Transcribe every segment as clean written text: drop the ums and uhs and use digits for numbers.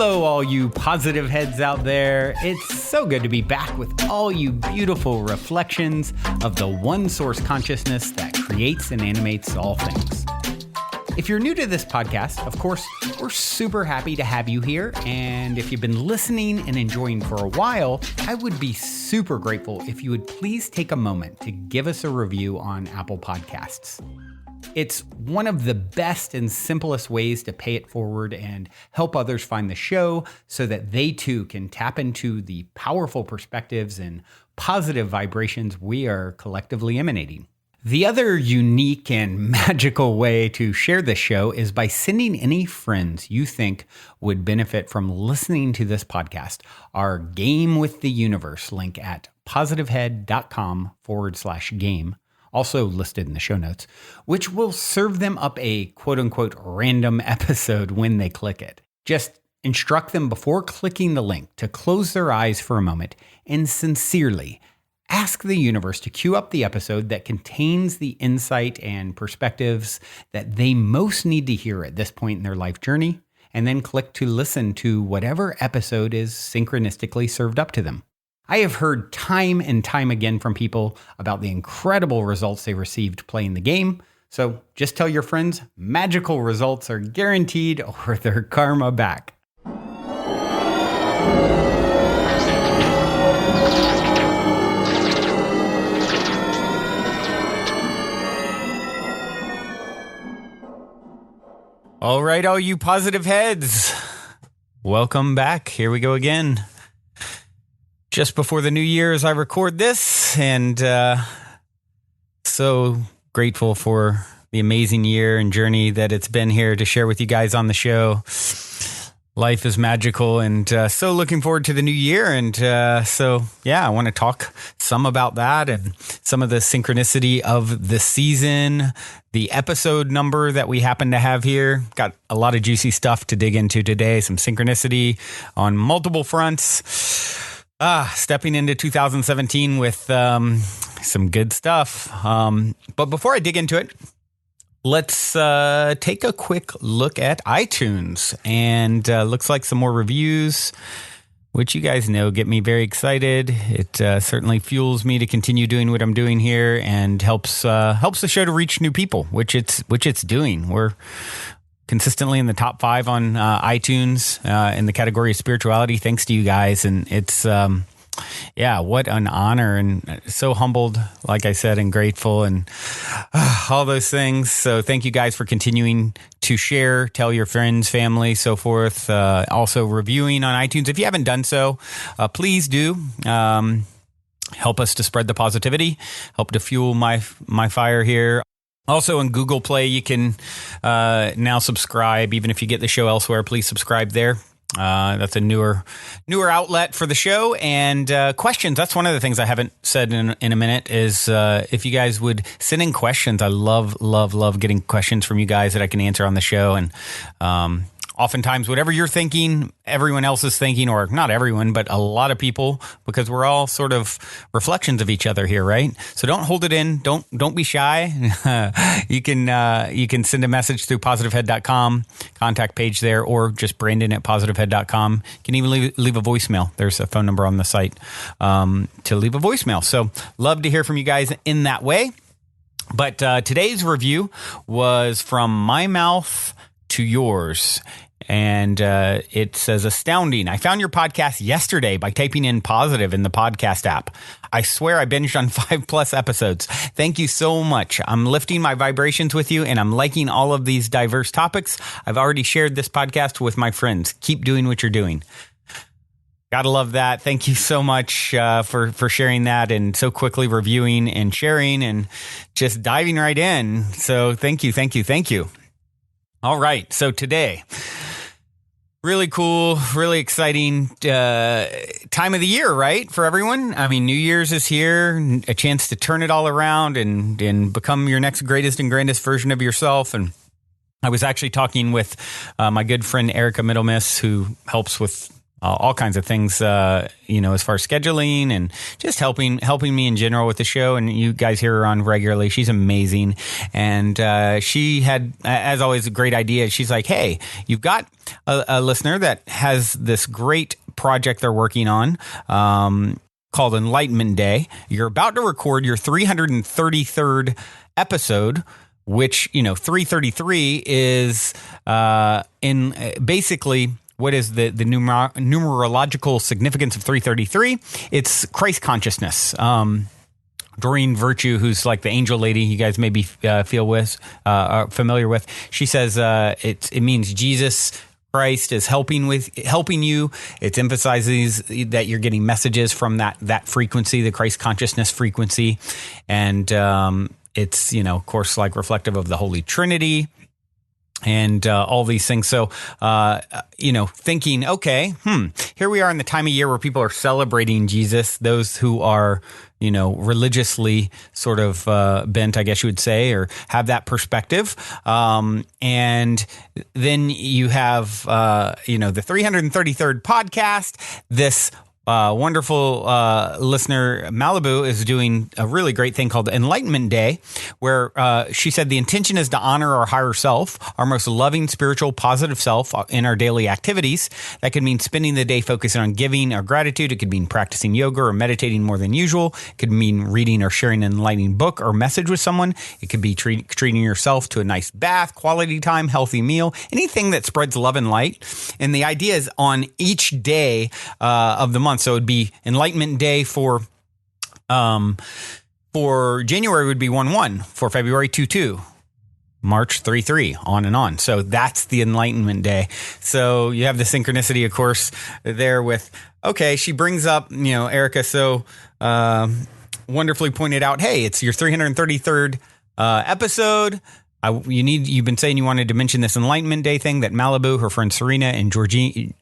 Hello, all you positive heads out there. It's so good to be back with all you beautiful reflections of the one source consciousness that creates and animates all things. If you're new to this podcast, of course, we're super happy to have you here. And if you've been listening and enjoying for a while, I would be super grateful if you would please take a moment to give us a review on Apple Podcasts. It's one of the best and simplest ways to pay it forward and help others find the show so that they too can tap into the powerful perspectives and positive vibrations we are collectively emanating. The other unique and magical way to share this show is by sending any friends you think would benefit from listening to this podcast our Game with the Universe link at positivehead.com/game. Also listed in the show notes, which will serve them up a quote-unquote random episode when they click it. Just instruct them before clicking the link to close their eyes for a moment and sincerely ask the universe to queue up the episode that contains the insight and perspectives that they most need to hear at this point in their life journey, and then click to listen to whatever episode is synchronistically served up to them. I have heard time and time again from people about the incredible results they received playing the game. So just tell your friends magical results are guaranteed or their karma back. All right, all you positive heads, welcome back. Here we go again. Just before the new year as I record this, and so grateful for the amazing year and journey that it's been here to share with you guys on the show. Life is magical, and so looking forward to the new year. And so, I want to talk some about that and some of the synchronicity of the season, the episode number that we happen to have here. Got a lot of juicy stuff to dig into today, some synchronicity on multiple fronts. Stepping into 2017 with some good stuff. But before I dig into it, let's take a quick look at iTunes. And looks like some more reviews, which you guys know get me very excited. It certainly fuels me to continue doing what I'm doing here and helps the show to reach new people, which it's doing. We're consistently in the top 5 on iTunes in the category of spirituality, thanks to you guys. And it's, what an honor, and so humbled, like I said, and grateful, and all those things. So thank you guys for continuing to share, tell your friends, family, so forth. Also reviewing on iTunes. If you haven't done so, please do. Help us to spread the positivity, help to fuel my fire here. Also on Google Play, you can now subscribe. Even if you get the show elsewhere, please subscribe there. That's a newer outlet for the show. And questions, that's one of the things I haven't said in a minute is if you guys would send in questions. I love getting questions from you guys that I can answer on the show. And oftentimes, whatever you're thinking, everyone else is thinking, or not everyone, but a lot of people, because we're all sort of reflections of each other here, right? So don't hold it in. Don't be shy. You can send a message through positivehead.com contact page there, or just Brandon@positivehead.com. You can even leave a voicemail. There's a phone number on the site to leave a voicemail. So love to hear from you guys in that way. But today's review was from my mouth to yours. And it says, astounding. I found your podcast yesterday by typing in positive in the podcast app. I swear I binged on 5+ episodes. Thank you so much. I'm lifting my vibrations with you, and I'm liking all of these diverse topics. I've already shared this podcast with my friends. Keep doing what you're doing. Gotta love that. Thank you so much for sharing that, and so quickly reviewing and sharing and just diving right in. So thank you. All right. So today, really cool, really exciting time of the year, right? For everyone. I mean, New Year's is here, a chance to turn it all around and become your next greatest and grandest version of yourself. And I was actually talking with my good friend Erica Middlemiss, who helps with all kinds of things, as far as scheduling and just helping me in general with the show. And you guys hear her on regularly. She's amazing. And she had, as always, a great idea. She's like, hey, you've got a listener that has this great project they're working on called Enlightenment Day. You're about to record your 333rd episode, which, 333 is in basically... What is the numerological significance of 333? It's Christ consciousness. Doreen Virtue, who's like the angel lady you guys maybe familiar with, she says it means Jesus Christ is helping you. It emphasizes that you're getting messages from that frequency, the Christ consciousness frequency, and it's of course like reflective of the Holy Trinity. And all these things. So, thinking, okay, here we are in the time of year where people are celebrating Jesus, those who are, religiously sort of bent, I guess you would say, or have that perspective. And then you have, the 333rd podcast, this wonderful listener, Malibu, is doing a really great thing called Enlightenment Day, where she said the intention is to honor our higher self, our most loving, spiritual, positive self in our daily activities. That could mean spending the day focusing on giving or gratitude. It could mean practicing yoga or meditating more than usual. It could mean reading or sharing an enlightening book or message with someone. It could be treating yourself to a nice bath, quality time, healthy meal, anything that spreads love and light. And the idea is on each day of the month. So it'd be Enlightenment Day for January would be 1/1, for February 2/2, March 3/3, on and on. So that's the Enlightenment Day. So you have the synchronicity, of course, there with, okay, she brings up, Erica so wonderfully pointed out, hey, it's your 333rd episode. You've been saying you wanted to mention this Enlightenment Day thing that Malibu, her friend Serena, and Georgiana,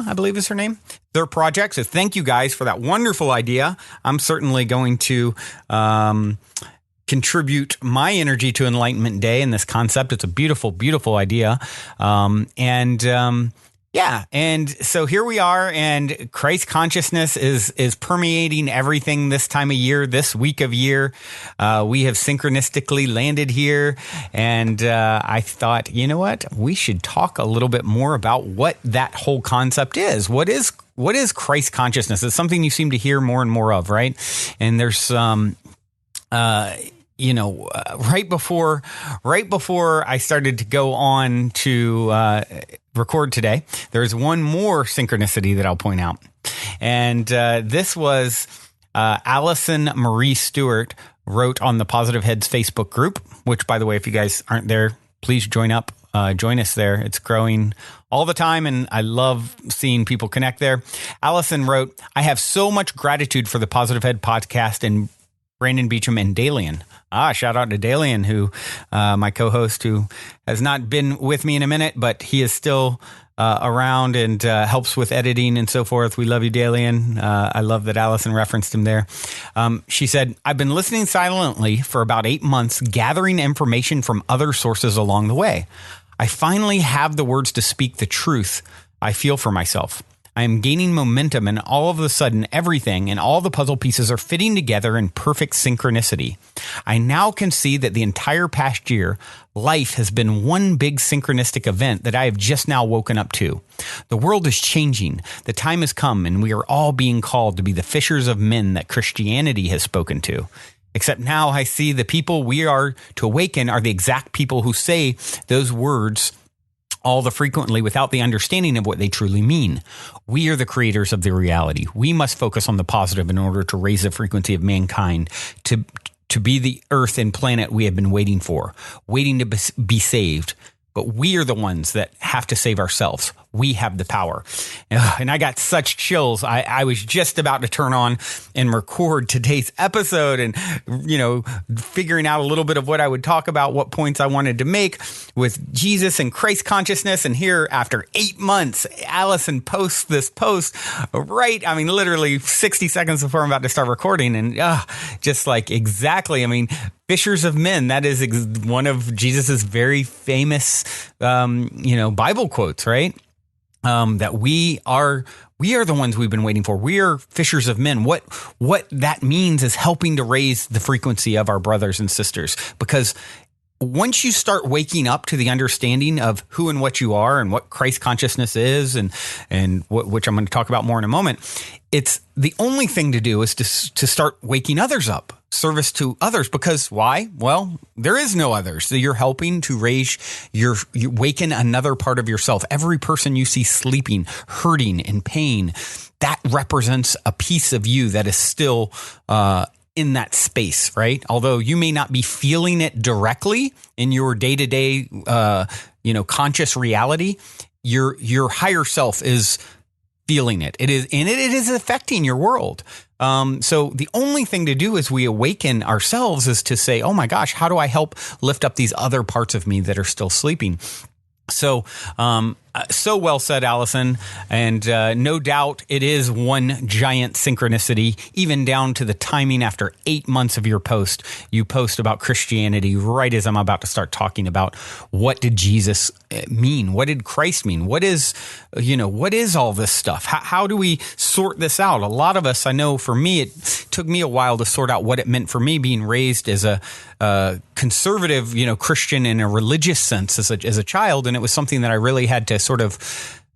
I believe is her name, their project. So thank you guys for that wonderful idea. I'm certainly going to contribute my energy to Enlightenment Day and this concept. It's a beautiful, beautiful idea. And so here we are, and Christ consciousness is permeating everything this time of year, this week of year. We have synchronistically landed here, and I thought, you know what? We should talk a little bit more about what that whole concept is. What is Christ consciousness? It's something you seem to hear more and more of, right? And there's right before I started to go on to record today, there's one more synchronicity that I'll point out. And this was Allison Marie Stewart wrote on the Positive Heads Facebook group, which, by the way, if you guys aren't there, please join us there. It's growing all the time, and I love seeing people connect there. Allison wrote, I have so much gratitude for the Positive Head podcast and Brandon Beecham and Dalian. Shout out to Dalian, who my co-host, who has not been with me in a minute, but he is still around and helps with editing and so forth. We love you, Dalian. I love that Allison referenced him there. She said, I've been listening silently for about 8 months, gathering information from other sources along the way. I finally have the words to speak the truth I feel for myself. I am gaining momentum, and all of a sudden, everything and all the puzzle pieces are fitting together in perfect synchronicity. I now can see that the entire past year, life has been one big synchronistic event that I have just now woken up to. The world is changing. The time has come, and we are all being called to be the fishers of men that Christianity has spoken to. Except now I see the people we are to awaken are the exact people who say those words all the frequently without the understanding of what they truly mean. We are the creators of the reality. We must focus on the positive in order to raise the frequency of mankind to be the earth and planet we have been waiting for, waiting to be saved. But we are the ones that have to save ourselves. We have the power. And I got such chills. I was just about to turn on and record today's episode and, figuring out a little bit of what I would talk about, what points I wanted to make with Jesus and Christ consciousness. And here, after 8 months, Allison posts this post literally 60 seconds before I'm about to start recording. And just like exactly, fishers of men, that is one of Jesus's very famous, Bible quotes, right? that we are the ones we've been waiting for. We are fishers of men. What that means is helping to raise the frequency of our brothers and sisters, because once you start waking up to the understanding of who and what you are and what Christ consciousness is, and which I'm going to talk about more in a moment, it's the only thing to do is to start waking others up, service to others. Because why? Well, there is no others. So you're helping to raise you waken another part of yourself. Every person you see sleeping, hurting, in pain, that represents a piece of you that is still in that space, right? Although you may not be feeling it directly in your day-to-day, conscious reality, your higher self is feeling it. It is affecting your world. So the only thing to do as we awaken ourselves is to say, oh my gosh, how do I help lift up these other parts of me that are still sleeping? So, so well said, Allison. And no doubt it is one giant synchronicity, even down to the timing after 8 months of your post. You post about Christianity right as I'm about to start talking about what did Jesus mean? What did Christ mean? What is all this stuff? How do we sort this out? A lot of us, I know for me, it took me a while to sort out what it meant for me being raised as a conservative, Christian in a religious sense as a child. And it was something that I really had to sort of,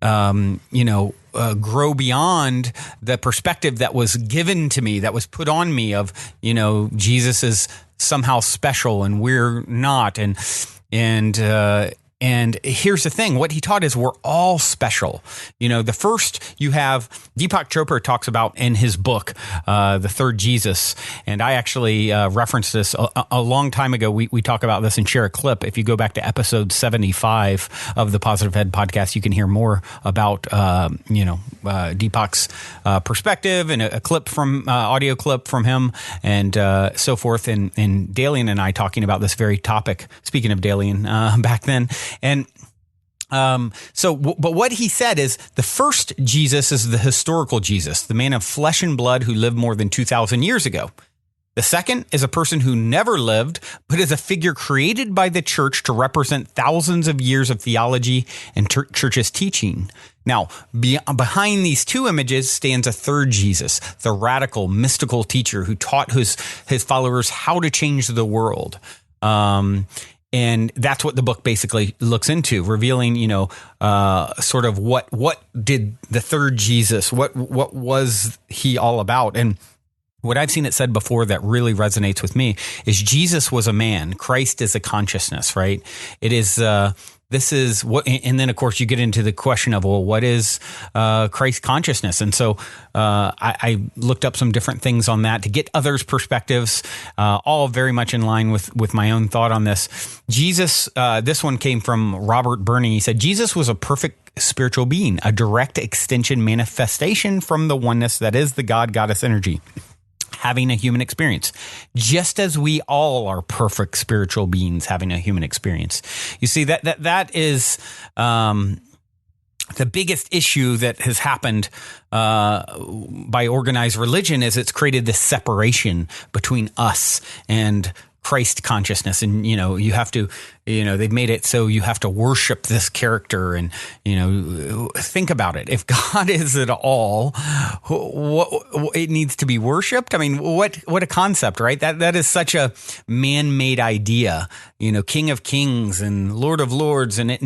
grow beyond the perspective that was given to me, that was put on me of, Jesus is somehow special and we're not. And here's the thing, what he taught is we're all special. The first you have, Deepak Chopra talks about in his book, The Third Jesus. And I actually referenced this a long time ago. We talk about this and share a clip. If you go back to episode 75 of the Positive Head podcast, you can hear more about, Deepak's perspective and a clip from, audio clip from him and so forth. And Dalian and I talking about this very topic, speaking of Dalian back then. And but what he said is the first Jesus is the historical Jesus, the man of flesh and blood who lived more than 2,000 years ago. The second is a person who never lived, but is a figure created by the church to represent thousands of years of theology and church's teaching. Now, behind these two images stands a third Jesus, the radical, mystical teacher who taught his followers how to change the world. And that's what the book basically looks into, revealing, sort of what did the third Jesus, what was he all about? And what I've seen it said before that really resonates with me is Jesus was a man. Christ is a consciousness, right? It is, this is what, and then of course you get into the question of, well, what is Christ consciousness? And so I looked up some different things on that to get others' perspectives, all very much in line with my own thought on this. Jesus, this one came from Robert Burney. He said, Jesus was a perfect spiritual being, a direct extension manifestation from the oneness that is the God-Goddess energy, having a human experience, just as we all are perfect spiritual beings having a human experience. You see, that is the biggest issue that has happened by organized religion is it's created this separation between us and Christ consciousness. And, you have to, they've made it so you have to worship this character and, think about it. If God is at all, what it needs to be worshiped. I mean, what a concept, right? That is such a man-made idea, King of Kings and Lord of Lords. And it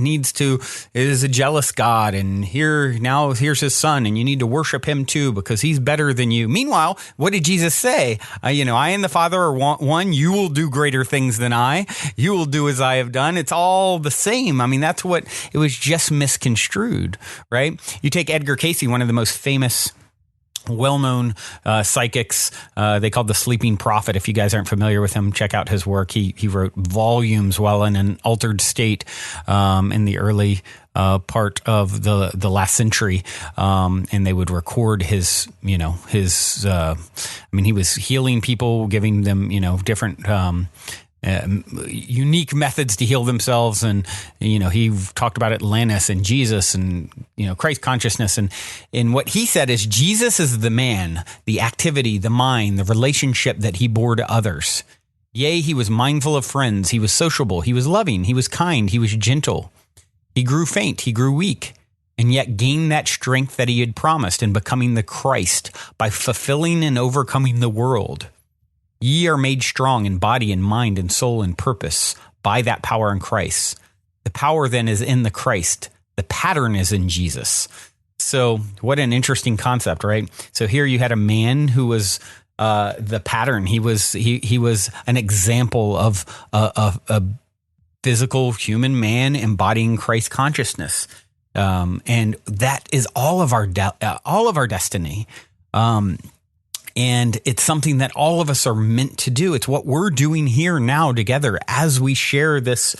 is a jealous God. And here's his son and you need to worship him too, because he's better than you. Meanwhile, what did Jesus say? I and the Father are one, you will do greater things than I. You will do as I have done. It's all the same. I mean, that's what it was, just misconstrued, right? You take Edgar Cayce, one of the most famous, well-known psychics. They called the Sleeping Prophet. If you guys aren't familiar with him, check out his work. He wrote volumes while in an altered state in the early part of the last century, and they would record his he was healing people, giving them different unique methods to heal themselves. And, he talked about Atlantis and Jesus and, Christ consciousness. And what he said is Jesus is the man, the activity, the mind, the relationship that he bore to others. Yea, he was mindful of friends. He was sociable. He was loving. He was kind. He was gentle. He grew faint. He grew weak. and yet gain that strength that he had promised in becoming the Christ by fulfilling and overcoming the world. Ye are made strong in body and mind and soul and purpose by that power in Christ. The power then is in the Christ. The pattern is in Jesus. So what an interesting concept, right? So here you had a man who was the pattern. He was an example of a physical human man embodying Christ consciousness. And that is all of our destiny. And it's something that all of us are meant to do. It's what we're doing here now together as we share this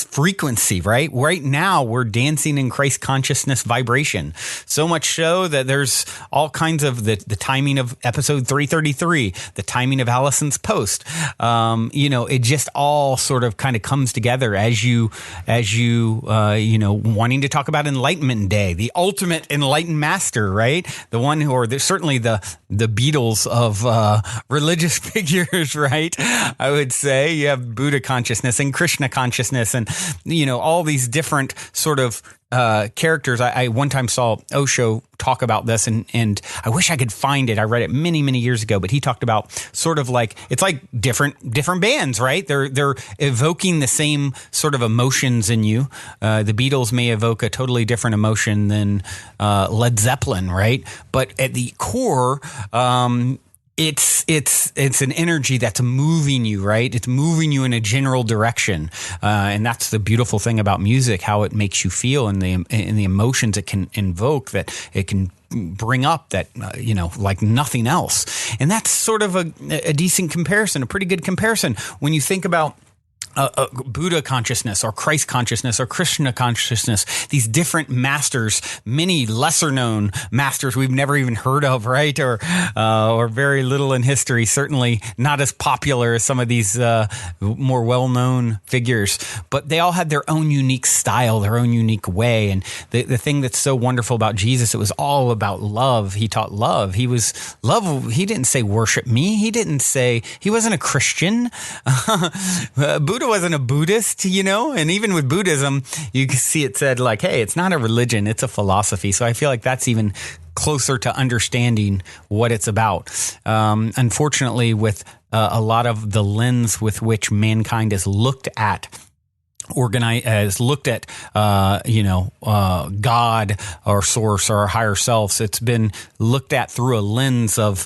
frequency, right? Right now, we're dancing in Christ consciousness vibration. So much so that there's all kinds of the timing of episode 333, the timing of Allison's post. It just all sort of kind of comes together as you wanting to talk about Enlightenment Day, the ultimate enlightened master, right? The one who, or certainly the Beatles of religious figures, right? I would say you have Buddha consciousness and Krishna consciousness and, all these different sort of characters. I one time saw Osho talk about this and I wish I could find it. I read it many, many years ago, but he talked about sort of like, it's like different bands, right? They're evoking the same sort of emotions in you. The Beatles may evoke a totally different emotion than Led Zeppelin, right? But at the core, it's an energy that's moving you, right? It's moving you in a general direction, and that's the beautiful thing about music, how it makes you feel, and the emotions it can invoke, that it can bring up, that like nothing else. And that's sort of a decent comparison, a pretty good comparison when you think about Buddha consciousness or Christ consciousness or Krishna consciousness, these different masters, many lesser known masters we've never even heard of, right? Or very little in history, certainly not as popular as some of these more well-known figures, but they all had their own unique style, their own unique way. And the thing that's so wonderful about Jesus, it was all about love. He taught love. He was love. He didn't say worship me. He wasn't a Christian. Buddha wasn't a Buddhist, and even with Buddhism, you can see it said like, hey, it's not a religion, it's a philosophy. So I feel like that's even closer to understanding what it's about. Unfortunately, with a lot of the lens with which mankind is looked at, God or source or higher selves, it's been looked at through a lens of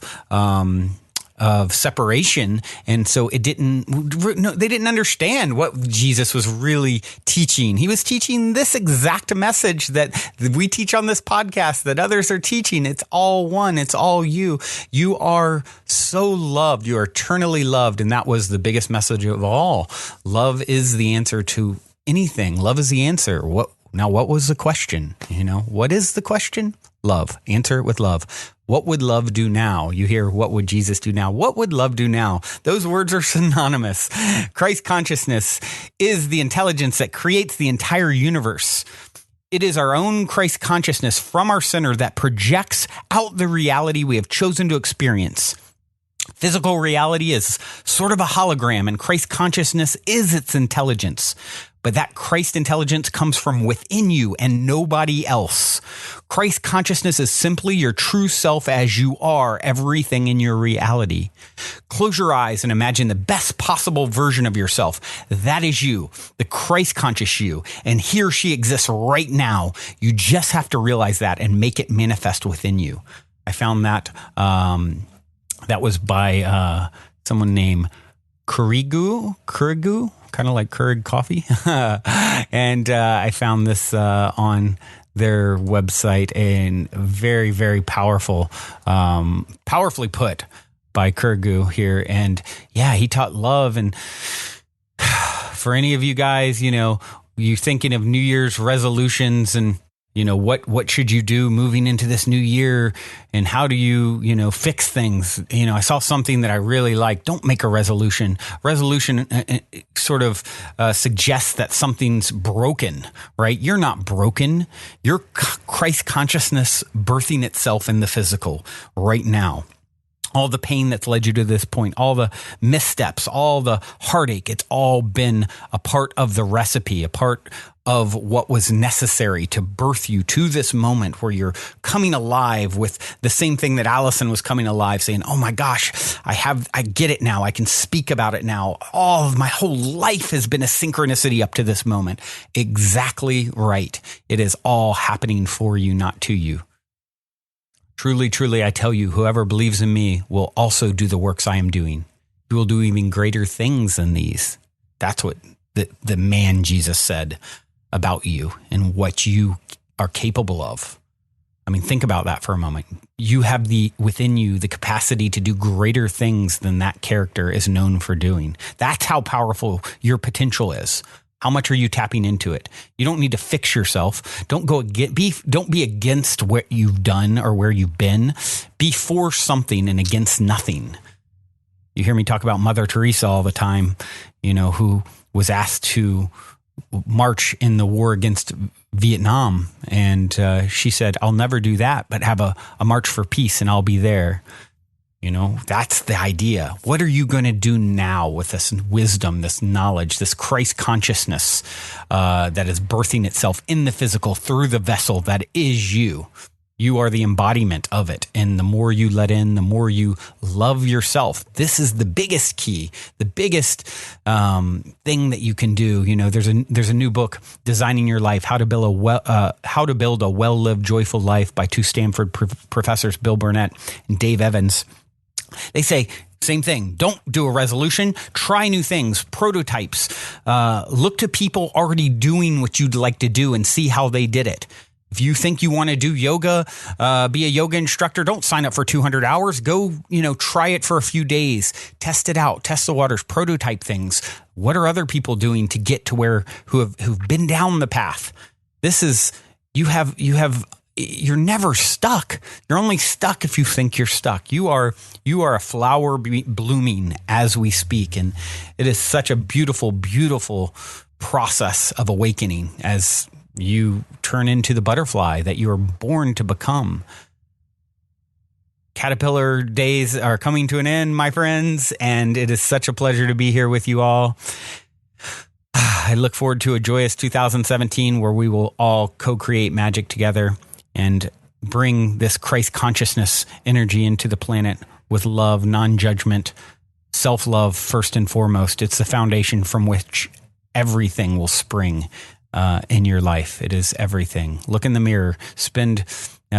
separation. And so they didn't understand what Jesus was really teaching. He was teaching this exact message that we teach on this podcast, that others are teaching. It's all one. It's all you. You are so loved. You are eternally loved. And that was the biggest message of all. Love is the answer to anything. Love is the answer. What was the question? What is the question? Love. Answer it with love. What would love do now? You hear, what would Jesus do now? What would love do now? Those words are synonymous. Christ consciousness is the intelligence that creates the entire universe. It is our own Christ consciousness from our center that projects out the reality we have chosen to experience. Physical reality is sort of a hologram, and Christ consciousness is its intelligence. But that Christ intelligence comes from within you and nobody else. Christ consciousness is simply your true self as you are, everything in your reality. Close your eyes and imagine the best possible version of yourself. That is you, the Christ conscious you, and he or she exists right now. You just have to realize that and make it manifest within you. I found that that was by someone named Kurigu, kind of like Keurig coffee. And I found this on their website, and very, very powerful, powerfully put by Kurigu here. And yeah, he taught love. And for any of you guys, you're thinking of New Year's resolutions and what should you do moving into this new year, and how do you, fix things? I saw something that I really like. Don't make a resolution. Resolution sort of suggests that something's broken, right? You're not broken. You're Christ consciousness birthing itself in the physical right now. All the pain that's led you to this point, all the missteps, all the heartache, it's all been a part of the recipe, a part of what was necessary to birth you to this moment where you're coming alive with the same thing that Allison was coming alive, saying, oh my gosh, I get it now. I can speak about it now. All of my whole life has been a synchronicity up to this moment. Exactly right. It is all happening for you, not to you. Truly, truly, I tell you, whoever believes in me will also do the works I am doing. He will do even greater things than these. That's what the man Jesus said about you and what you are capable of. I mean, think about that for a moment. You have within you the capacity to do greater things than that character is known for doing. That's how powerful your potential is. How much are you tapping into it? You don't need to fix yourself. Don't be against what you've done or where you've been. Be for something and against nothing. You hear me talk about Mother Teresa all the time, who was asked to march in the war against Vietnam. And she said, I'll never do that, but have a march for peace and I'll be there. That's the idea. What are you going to do now with this wisdom, this knowledge, this Christ consciousness that is birthing itself in the physical through the vessel that is you? You are the embodiment of it. And the more you let in, the more you love yourself. This is the biggest key, the biggest thing that you can do. There's a new book, Designing Your Life, How to Build a Well-Lived, Joyful Life by two Stanford professors, Bill Burnett and Dave Evans. They say, same thing. Don't do a resolution. Try new things, prototypes. Look to people already doing what you'd like to do and see how they did it. If you think you want to do yoga, be a yoga instructor, don't sign up for 200 hours. Go, try it for a few days. Test it out. Test the waters. Prototype things. What are other people doing to get to who've been down the path? This is, you're never stuck. You're only stuck if you think you're stuck. You are a flower blooming as we speak. And it is such a beautiful, beautiful process of awakening as you turn into the butterfly that you are born to become. Caterpillar days are coming to an end, my friends, and it is such a pleasure to be here with you all. I look forward to a joyous 2017 where we will all co-create magic together and bring this Christ consciousness energy into the planet with love, non-judgment, self-love first and foremost. It's the foundation from which everything will spring in your life. It is everything. Look in the mirror. Spend New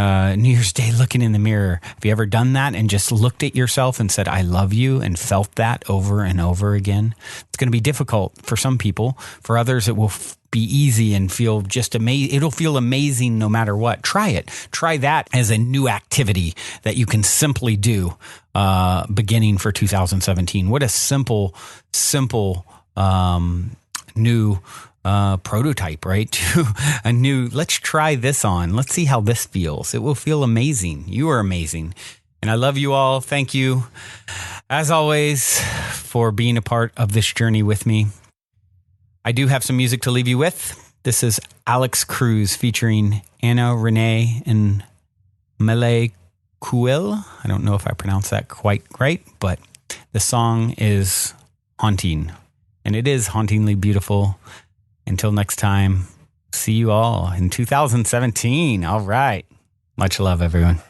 Year's Day looking in the mirror. Have you ever done that and just looked at yourself and said, I love you, and felt that over and over again? It's going to be difficult for some people. For others, it will be easy and feel just amazing. It'll feel amazing no matter what. Try it. Try that as a new activity that you can simply do beginning for 2017. What a simple new prototype, right? To a new, let's try this on. Let's see how this feels. It will feel amazing. You are amazing. And I love you all. Thank you, as always, for being a part of this journey with me. I do have some music to leave you with. This is Alex Cruz featuring Anna Renee and Mele Kuil. I don't know if I pronounced that quite right, but the song is haunting, and it is hauntingly beautiful. Until next time, see you all in 2017. All right. Much love, everyone.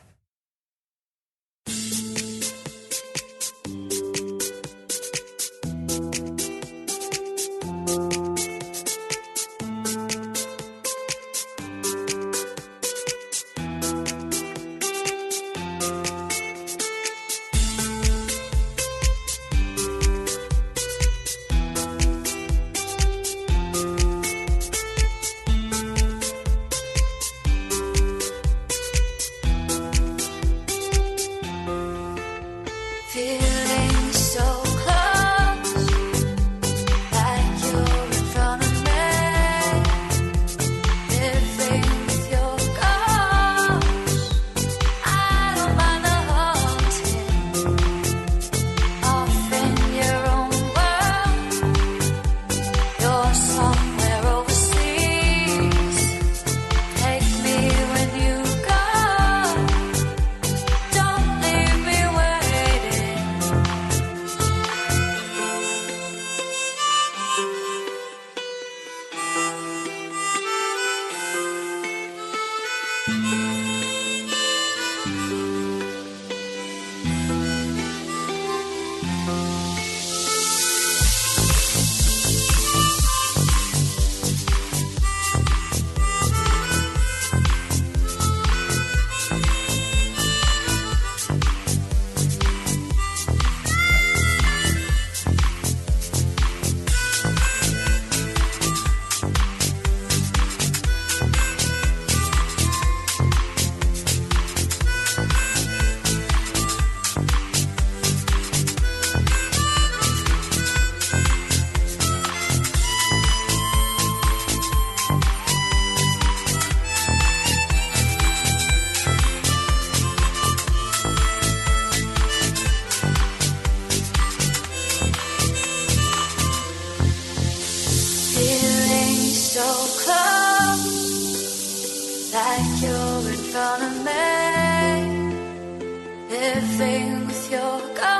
everything with your guidance.